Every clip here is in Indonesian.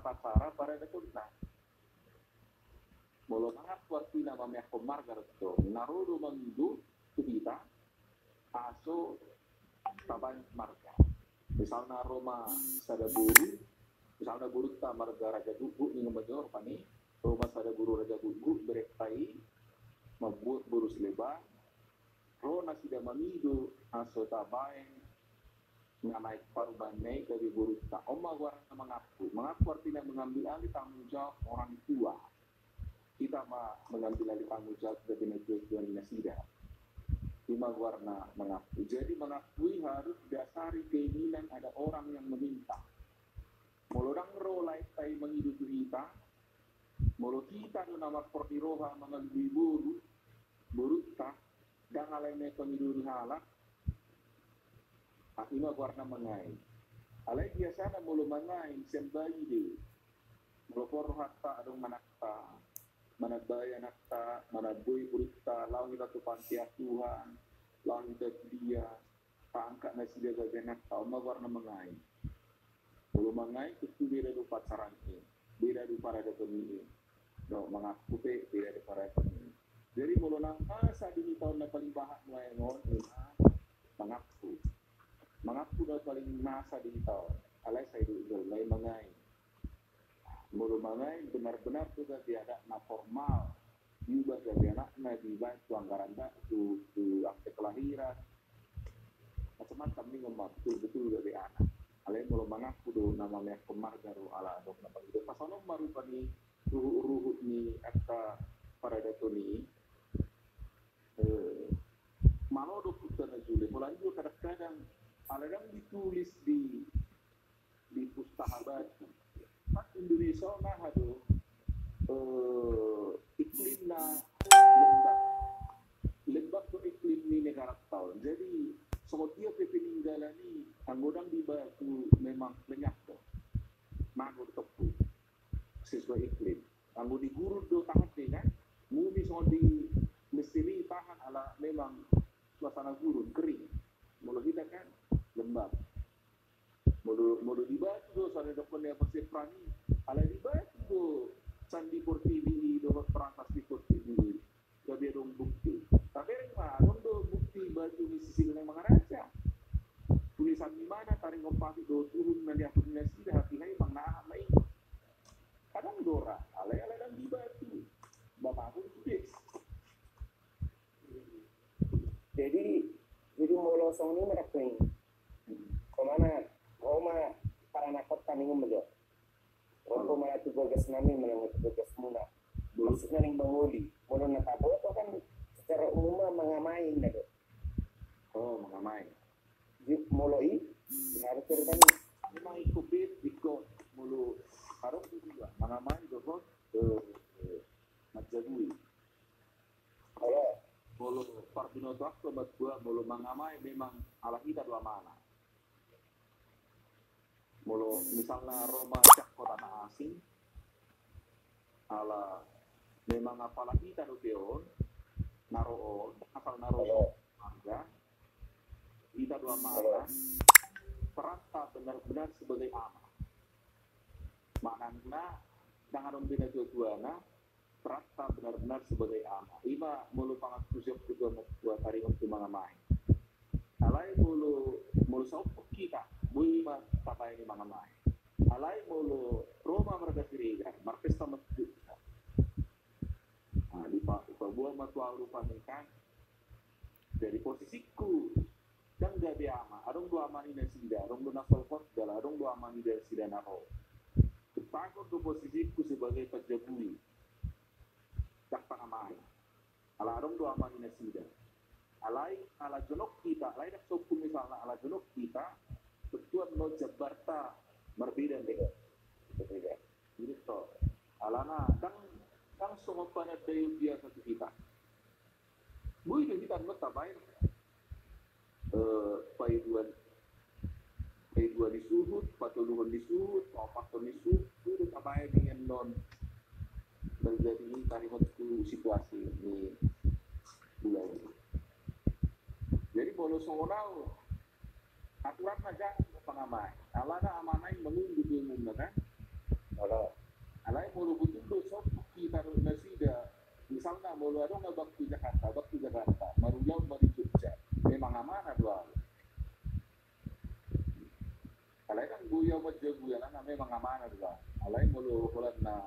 tata cara para dekunta. Molo mangat kuarti nama meh pemargar to narudo mandu kita aso taban marga. Misalnya Roma sada guru, misalnya guru ta marga raja gugu ni major pani Roma sada guru raja gugu berekai membuat guru seleba Rona sida mamido aso tabain nga naik paruban naik dari guru ta oma warna mengaku artinya mengambil alih tanggung jawab orang tua. Kita mengambil alih tanggung jawab dari tujuan nasida. Lima warna mengaku. Jadi mengakui harus dasari keinginan ada orang yang meminta. Molodang rolai tai menghidupi kita. Molo kita no nama portiroha mengalui buru ta dan alai penghidupi halak. Lima warna mengai. Alai biasanya molo mengai sembahi de. Molo porhata adong manakta. Mana baya nakta, mana boy burita, lawan kita tu pantiak Tuhan, lawan kita dia, pangkat nasi dia gagal nakta, oma warna mengai. Kalau mengai itu beda du pacaran ini, beda du para depeni, no mengaku beda du para depeni. Jadi mulu nangasa di tahun na paling bahat mulai ngon, mengaku dah paling nasa di tahun, alai saya dulu mulai mengai. Mulu mangai benar-benar sudah tiada na formal juga dari anaknya di bantu anggaran tu akte kelahiran macam-macam ni ngomong betul dari anak. Alai mulu mengaku do nama meh pemargaru ala dok nama itu pasono maru pani ruhut ni akta para datoni malo do putana jule mulai juga kadang-kadang aladang ditulis di pustaka batu Indonesia nah aduh iklim na lembab tu iklim ni negara tahun. Jadi semua peninggalan ni anggodang di batu memang banyak tu. Magur tepu sesuai iklim. Anggo di guru do tahan ni kan. Mumi semua di mestiri tahan ala memang suasana gurun kering. Mula kita kan lembab. Mulu di batu sana depan yang pasir prani ala di batu sandi portivi do perangkas di portivi gabi dong bukti tapi mah dong bukti batu di sisi yang mengaraja tulisan di mana taring kompati do turun nanti aku dinasi dah hati hai bang nah mai kadang dora ala dan di batu bapak aku tulis jadi mulu song ni merakui kemana Roma para nakot kami ngomong Roma mana tugas nami mana tugas muna maksudnya ning banguli mula natabo itu kan secara umum mengamain nado mengamai mulai harus tertani memang ikut mulu harus juga mengamai dogo majadui kalau mulu parbino waktu buat gua mulu mengamai memang ala kita dua mana. Mulu misalnya Roma cak kota asing ala memang apalagi tarukeon naroon asal naroon marga kita dua marga perata benar-benar sebagai anak maknanya jangan bina tujuannya perata benar-benar sebagai anak lima mulu pangat kusyuk juga buat hari untuk mengamai alai mulu sopuk kita buima tapa ini mangamai. Alai mulu Roma mereka kiriga, marpesta masjid. Di buah matua lupa kan. Dari posisiku dan gak diama. Adong dua amani dan sida, adong dua nasol kot, adong dua amani dan sida naro. Takut do posisiku sebagai pejabui. Tak pangamai. Ala adong dua amani dan sida. Alai ala jonok kita, alai dak sokum misalnya ala jonok kita. Betuan no Jabarta berbeda deh, berbeda. Jadi to, alana kang semua pada dayu biasa kita. Bui kita nggak tabain, paiduan disuhut, patuluhan disuhut, papaton disuhut, itu tabain dengan non terjadi tarik waktu situasi ini bulan. Jadi bolos orang aturan aja pengamai. Alana amanai menunggu diumum kan. Kalau Alai mulu betul sok kita nasida. Misalnya mulu ada nggak bakti Jakarta, marunya di Jogja. Memang amanah dua. Alai kan buya wajah buya kan memang amanah dua. Alai mulu bulan na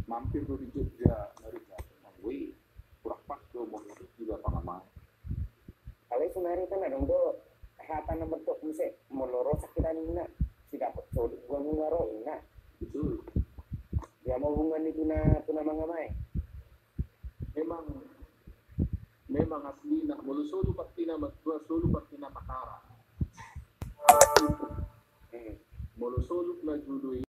mampir di Jogja mereka. Wih, kurang pas tuh mau itu juga pengaman. kalau sunari kan ada untuk hata nomor tuh mesti meloro kita nina si dapat soduk gua ngaro ina. Betul. Dia mau hubungan itu na mangamai. Memang asli na mulu solo pati na matua solo pati na makara. Mulu solo na judo